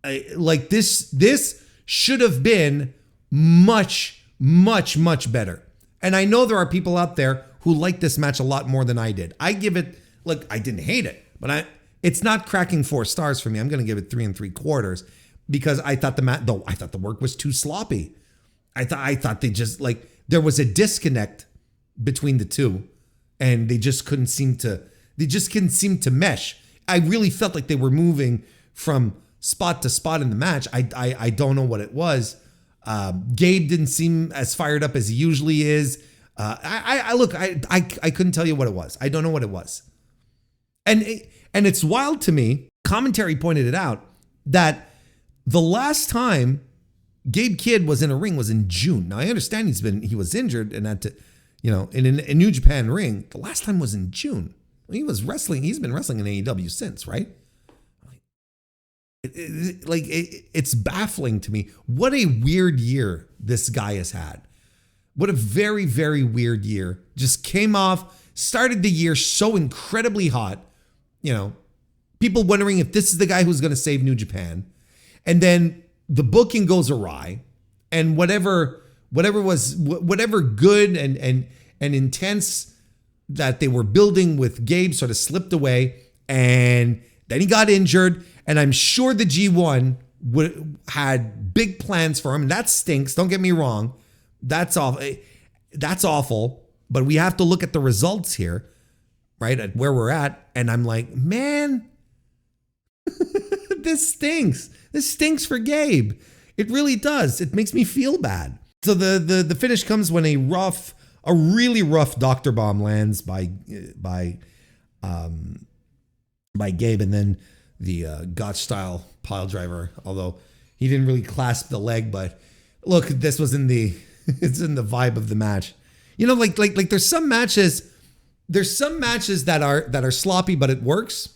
This should have been much, much, much better. And I know there are people out there who like this match a lot more than I did. I give it, look, I didn't hate it, but it's not cracking 4 stars for me. I'm going to give it 3 3/4 because I thought the work was too sloppy. I thought they just there was a disconnect between the two. And they just couldn't seem to mesh. I really felt like they were moving from spot to spot in the match. I don't know what it was. Gabe didn't seem as fired up as he usually is. I couldn't tell you what it was. I don't know what it was. And it's wild to me. Commentary pointed it out that the last time Gabe Kidd was in a ring was in June. Now I understand he was injured and had to, in a New Japan ring. The last time was in June. He was wrestling. He's been wrestling in AEW since, right? It's baffling to me. What a weird year this guy has had. What a very, very weird year. Just came off, started the year so incredibly hot. People wondering if this is the guy who's going to save New Japan. And then the booking goes awry. And whatever good and intense that they were building with Gabe sort of slipped away, and then he got injured, and I'm sure the G1 had big plans for him, and that stinks. Don't get me wrong. That's awful, but we have to look at the results here, right, at where we're at, and I'm like, man, this stinks. This stinks for Gabe. It really does. It makes me feel bad. So the finish comes when a really rough Dr. Bomb lands by Gabe, and then the Gotch style pile driver, although he didn't really clasp the leg, but look, this was it's in the vibe of the match. Like there's some matches that are sloppy, but it works.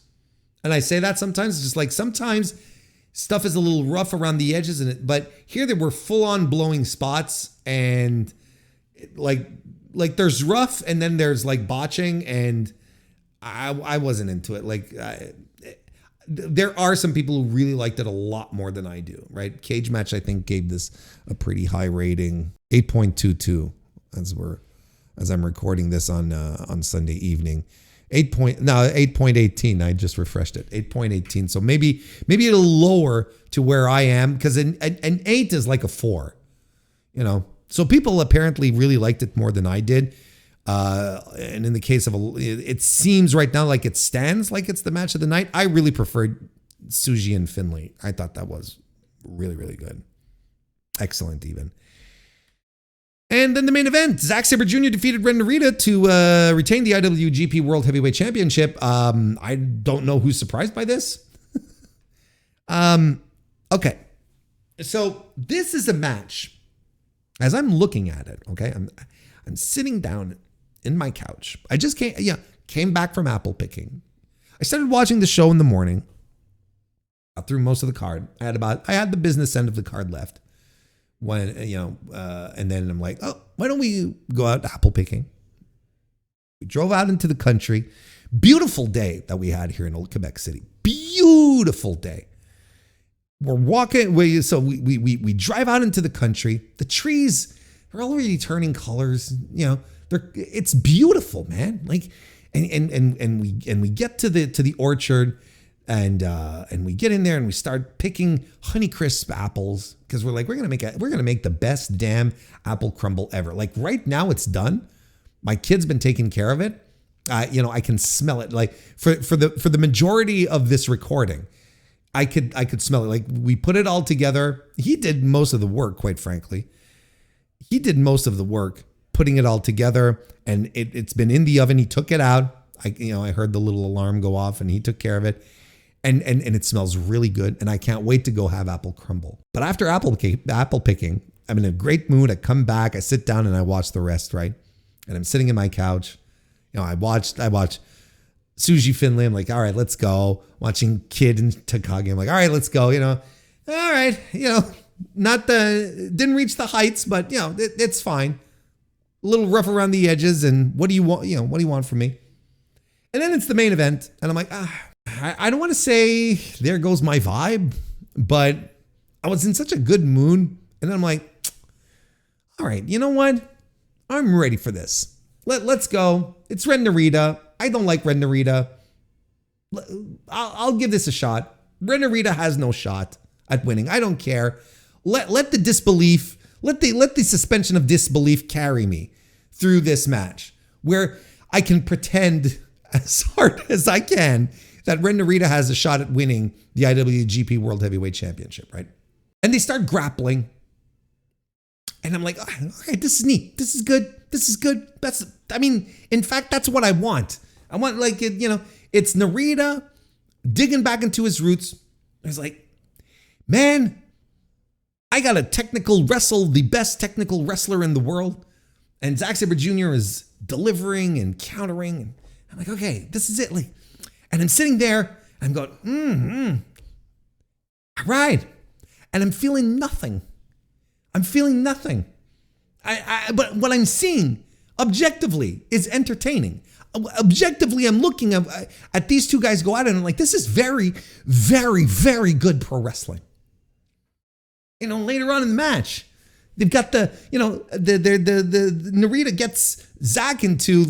And I say that sometimes, it's just like sometimes stuff is a little rough around the edges, but here they were full on blowing spots, and like there's rough and then there's like botching, and I wasn't into it. There are some people who really liked it a lot more than I do, right? Cage Match, I think, gave this a pretty high rating, 8.22 as I'm recording this on Sunday evening. 8.18. I just refreshed it. 8.18. So maybe it'll lower to where I am, because an 8 is like a 4, So people apparently really liked it more than I did. And in the case of it seems right now like it stands like it's the match of the night. I really preferred Suji and Finlay. I thought that was really, really good. Excellent, even. And then the main event, Zack Sabre Jr. defeated Ren Narita to retain the IWGP World Heavyweight Championship. I don't know who's surprised by this. Okay. So this is a match. As I'm looking at it, okay, I'm sitting down in my couch. I just came back from apple picking. I started watching the show in the morning. Got through most of the card. I had the business end of the card left. When, and then I'm like, oh, why don't we go out apple picking? We drove out into the country. Beautiful day that we had here in Old Quebec City. Beautiful day. We're walking, we drive out into the country. The trees are already turning colors. It's beautiful, man. Like, and we get to the orchard. And we get in there and we start picking Honeycrisp apples because we're like, we're gonna make the best damn apple crumble ever. Like right now it's done. My kid's been taking care of it. I can smell it. Like for the majority of this recording, I could smell it. Like we put it all together. He did most of the work, quite frankly. He did most of the work putting it all together, and it's been in the oven. He took it out. I heard the little alarm go off, and he took care of it. And it smells really good, and I can't wait to go have apple crumble. But after apple picking, I'm in a great mood. I come back, I sit down, and I watch the rest, right? And I'm sitting in my couch. I watch Suji Finlay. I'm like, all right, let's go. Watching Kid and Takagi. I'm like, all right, let's go. All right, didn't reach the heights, but it's fine. A little rough around the edges. And what do you want? What do you want from me? And then it's the main event, and I'm like, I don't want to say there goes my vibe, but I was in such a good mood. And then I'm like, all right, you know what? I'm ready for this. Let's go. It's Ren Narita. I don't like Ren Narita. I'll give this a shot. Ren Narita has no shot at winning. I don't care. Let the disbelief, let the suspension of disbelief carry me through this match where I can pretend as hard as I can that Ren Narita has a shot at winning the IWGP World Heavyweight Championship, right? And they start grappling. And I'm like, okay, this is neat. This is good. This is good. In fact, that's what I want. I want, it's Narita digging back into his roots. It's like, man, I got the best technical wrestler in the world. And Zack Sabre Jr. is delivering and countering. And I'm like, okay, this is it. And I'm sitting there, and I'm going, all right. And I'm feeling nothing. But what I'm seeing objectively is entertaining. Objectively, I'm looking at these two guys go at it, and I'm like, this is very, very, very good pro wrestling. Later on in the match, they've got the Narita gets Zack into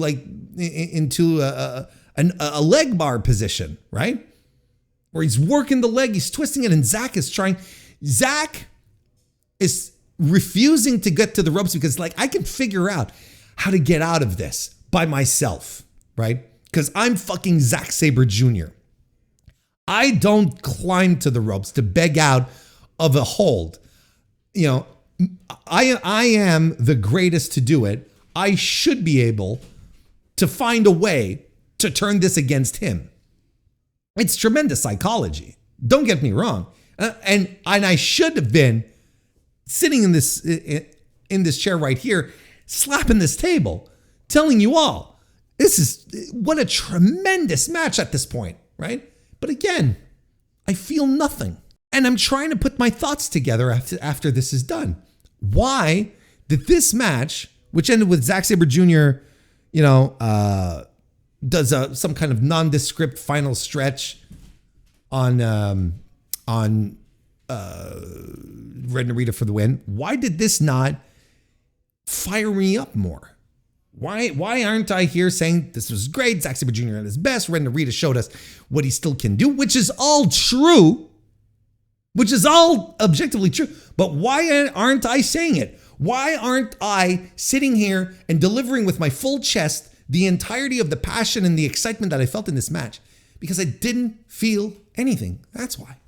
a leg bar position, right? Where he's working the leg, he's twisting it, and Zack is refusing to get to the ropes because I can figure out how to get out of this by myself, right? Because I'm fucking Zack Sabre Jr. I don't climb to the ropes to beg out of a hold. I am the greatest to do it. I should be able to find a way to turn this against him. It's tremendous psychology. Don't get me wrong. And I should have been sitting in this chair right here, slapping this table, telling you all, what a tremendous match at this point, right? But again, I feel nothing. And I'm trying to put my thoughts together after this is done. Why did this match, which ended with Zack Sabre Jr., does some kind of nondescript final stretch on Ren Narita for the win. Why did this not fire me up more? Why aren't I here saying this was great? Zack Sabre Jr. at his best. Ren Narita showed us what he still can do, which is all true, which is all objectively true. But why aren't I saying it? Why aren't I sitting here and delivering with my full chest the entirety of the passion and the excitement that I felt in this match? because I didn't feel anything. That's why.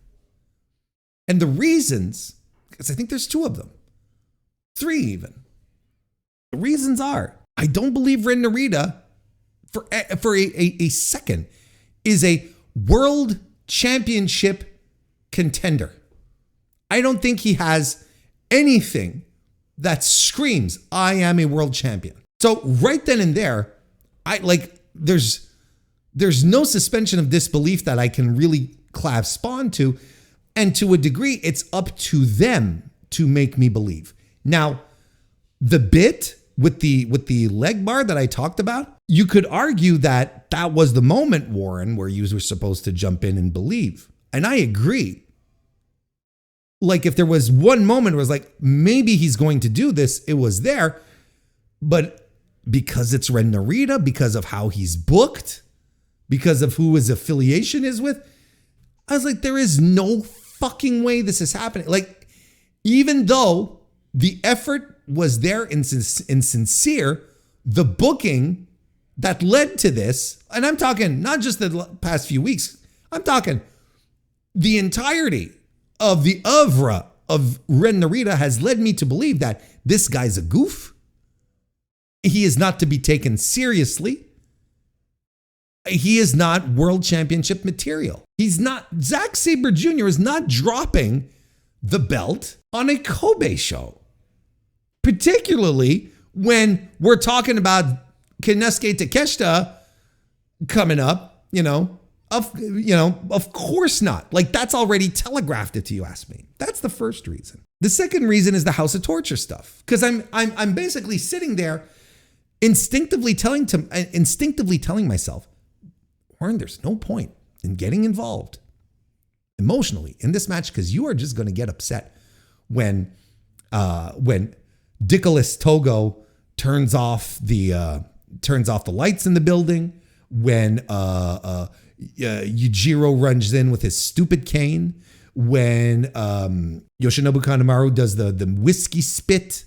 And the reasons, because I think there's 2 of them, 3 even. The reasons are, I don't believe Ren Narita for a second is a world championship contender. I don't think he has anything that screams, I am a world champion. So right then and there, there's no suspension of disbelief that I can really clasp onto. And to a degree, it's up to them to make me believe. Now, the bit with the leg bar that I talked about, you could argue that that was the moment, Warren, where you were supposed to jump in and believe. And I agree. Like if there was one moment where it was like, maybe he's going to do this, it was there. But because it's Ren Narita, because of how he's booked, because of who his affiliation is with, I was like, there is no fucking way this is happening. Like, even though the effort was there and sincere, the booking that led to this, and I'm talking not just the past few weeks, I'm talking the entirety of the oeuvre of Ren Narita has led me to believe that this guy's a goof. He is not to be taken seriously. He is not world championship material. He's not, Zack Sabre Jr. is not dropping the belt on a Kobe show. Particularly when we're talking about Kensuke Takeshita coming up, of course not. Like, that's already telegraphed it to you, ask me. That's the first reason. The second reason is the House of Torture stuff. Because I'm basically sitting there instinctively telling myself, Warren, there's no point in getting involved emotionally in this match because you are just going to get upset when Dickolas Togo turns off the lights in the building, when Yujiro runs in with his stupid cane, when Yoshinobu Kanemaru does the whiskey spit.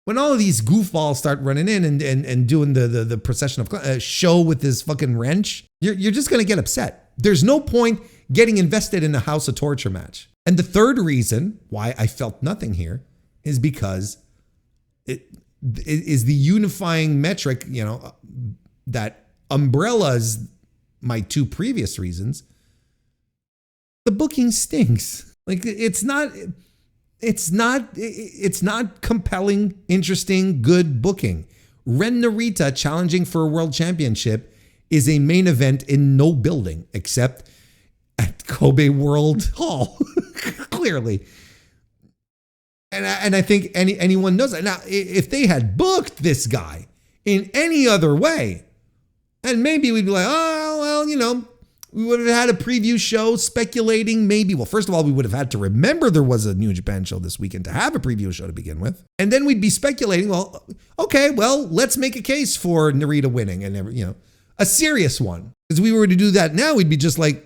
When all of these goofballs start running in and doing the procession of show with this fucking wrench, you're just going to get upset. There's no point getting invested in a House of Torture match. And the third reason why I felt nothing here is because it is the unifying metric, that umbrellas my 2 previous reasons. The booking stinks. Like, it's not compelling, interesting, good booking. Ren Narita challenging for a world championship is a main event in no building except at Kobe World Hall, clearly. And I think anyone knows that. Now, if they had booked this guy in any other way, and maybe we'd be like, oh, well, we would have had a preview show speculating maybe. Well, first of all, we would have had to remember there was a New Japan show this weekend to have a preview show to begin with. And then we'd be speculating, well, okay, well, let's make a case for Narita winning and, a serious one. Because we were to do that now, we'd be just like,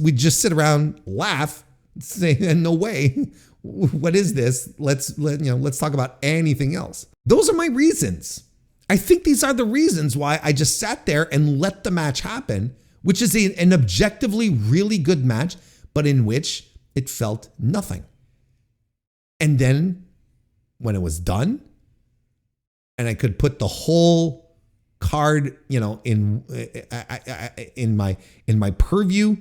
we'd just sit around, laugh, say, no way. What is this? Let's talk about anything else. Those are my reasons. I think these are the reasons why I just sat there and let the match happen, which is an objectively really good match, but in which it felt nothing. And then when it was done, and I could put the whole card, in my purview,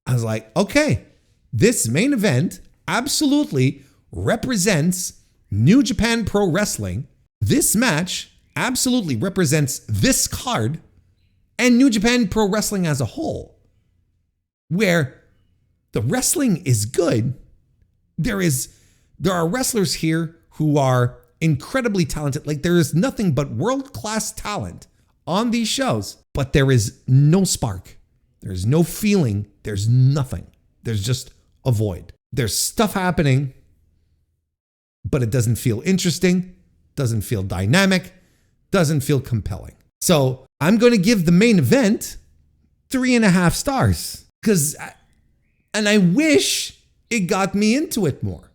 I was like, okay, this main event absolutely represents New Japan Pro Wrestling. This match absolutely represents this card and New Japan Pro Wrestling as a whole, where the wrestling is good. There are wrestlers here who are incredibly talented. Like, there is nothing but world-class talent on these shows, but there is no spark. There's no feeling. There's nothing. There's just a void. There's stuff happening, but it doesn't feel interesting, doesn't feel dynamic, doesn't feel compelling. So I'm going to give the main event 3.5 stars and I wish it got me into it more.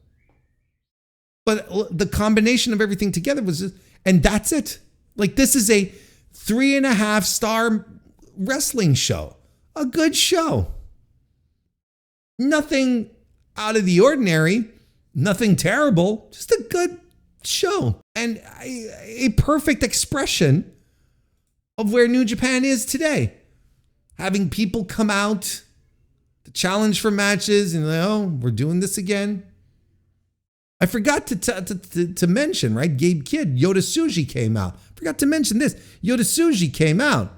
But the combination of everything together was just, and that's it. Like, this is a 3.5 star wrestling show. A good show. Nothing out of the ordinary. Nothing terrible. Just a good show. And a perfect expression of where New Japan is today. Having people come out to challenge for matches and, oh, we're doing this again. I forgot to mention, right? Gabe Kidd, Yota Tsuji came out. Forgot to mention this. Yota Tsuji came out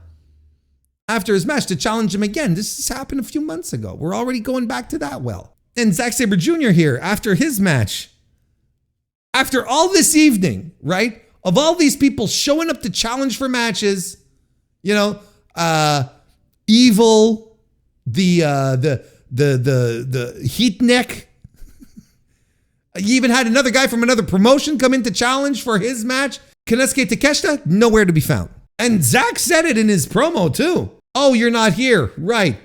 after his match to challenge him again. This has happened a few months ago. We're already going back to that well. And Zack Sabre Jr. here after his match. After all this evening, right? Of all these people showing up to challenge for matches, you know, Evil, the Heat Neck. You even had another guy from another promotion come in to challenge for his match. Konosuke Takeshita, nowhere to be found. And Zack said it in his promo too. Oh, you're not here. Right.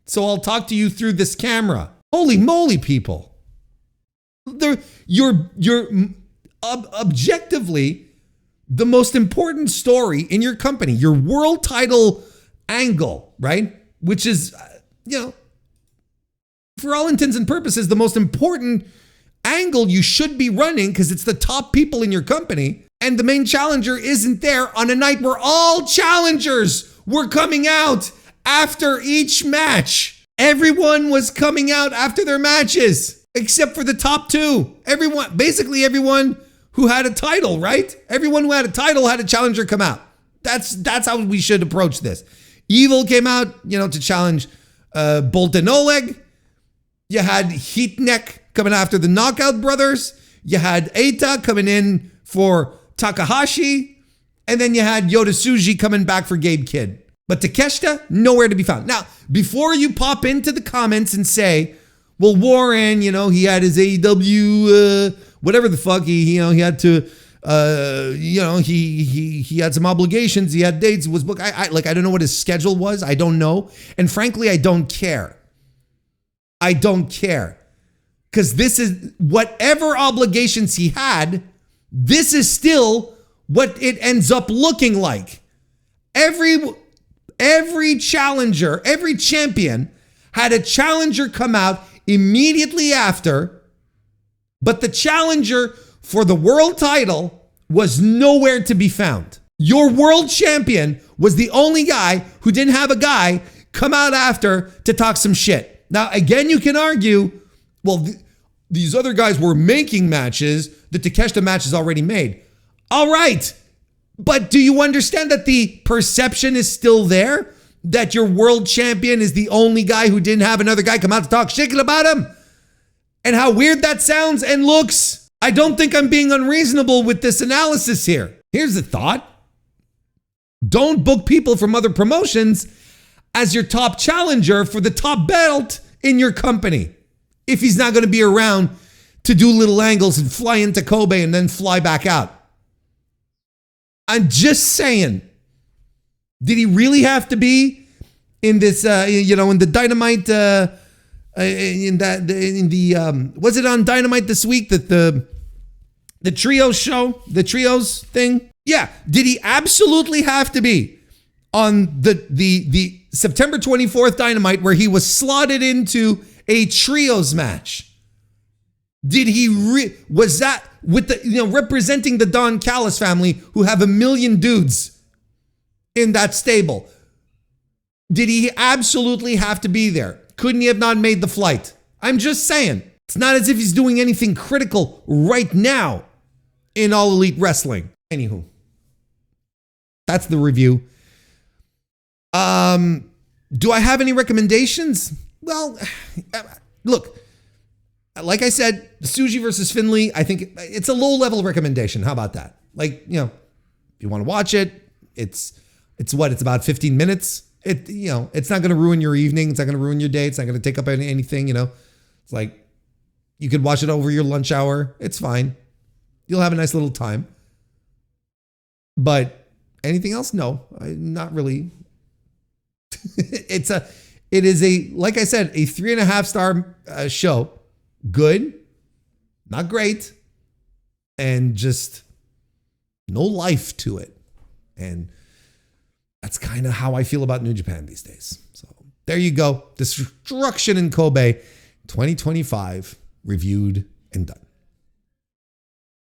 So I'll talk to you through this camera. Holy moly, people. You're objectively the most important story in your company, your world title angle, right? Which is, for all intents and purposes, the most important angle you should be running because it's the top people in your company. And the main challenger isn't there on a night where all challengers were coming out after each match. Everyone was coming out after their matches, except for the top two. Basically everyone who had a title, right? Everyone who had a title had a challenger come out. That's how we should approach this. Evil came out, to challenge Bolt and Oleg. You had Heat Neck coming after the Knockout Brothers. You had Eita coming in for Takahashi. And then you had Yota Tsuji coming back for Gabe Kidd. But Takeshita, nowhere to be found. Now, before you pop into the comments and say, well, Warren, he had his AEW, whatever the fuck, he had to, he had some obligations, he had dates, was booked. I don't know what his schedule was. I don't know. And frankly, I don't care. I don't care. Because this is whatever obligations he had, this is still what it ends up looking like. Every challenger, every champion had a challenger come out immediately after, but the challenger for the world title was nowhere to be found. Your world champion was the only guy who didn't have a guy come out after to talk some shit. Now, again, you can argue, well, these other guys were making matches. The Takeshita match is already made. All right. But do you understand that the perception is still there? That your world champion is the only guy who didn't have another guy come out to talk shit about him? And how weird that sounds and looks. I don't think I'm being unreasonable with this analysis here. Here's the thought. Don't book people from other promotions as your top challenger for the top belt in your company. If he's not going to be around to do little angles and fly into Kobe and then fly back out. I'm just saying, did he really have to be in this, in the Dynamite, was it on Dynamite this week that the Trios show, the Trios thing? Yeah. Did he absolutely have to be on the September 24th Dynamite where he was slotted into a Trios match? Did he was that with the representing the Don Callis family who have 1 million dudes in that stable? Did he absolutely have to be there? Couldn't he have not made the flight? I'm just saying. It's not as if he's doing anything critical right now in All Elite Wrestling. Anywho, that's the review. Do I have any recommendations? Well, look, like I said, Tsuji versus Finlay, I think it's a low-level recommendation. How about that? If you want to watch it, it's about 15 minutes. It's not going to ruin your evening. It's not going to ruin your day. It's not going to take up anything, It's like you could watch it over your lunch hour. It's fine. You'll have a nice little time. But anything else? No, not really. It is like I said, a 3.5 star show. Good, not great, and just no life to it. And That's kind of how I feel about New Japan these days. So there you go. Destruction in Kobe 2025 reviewed and done.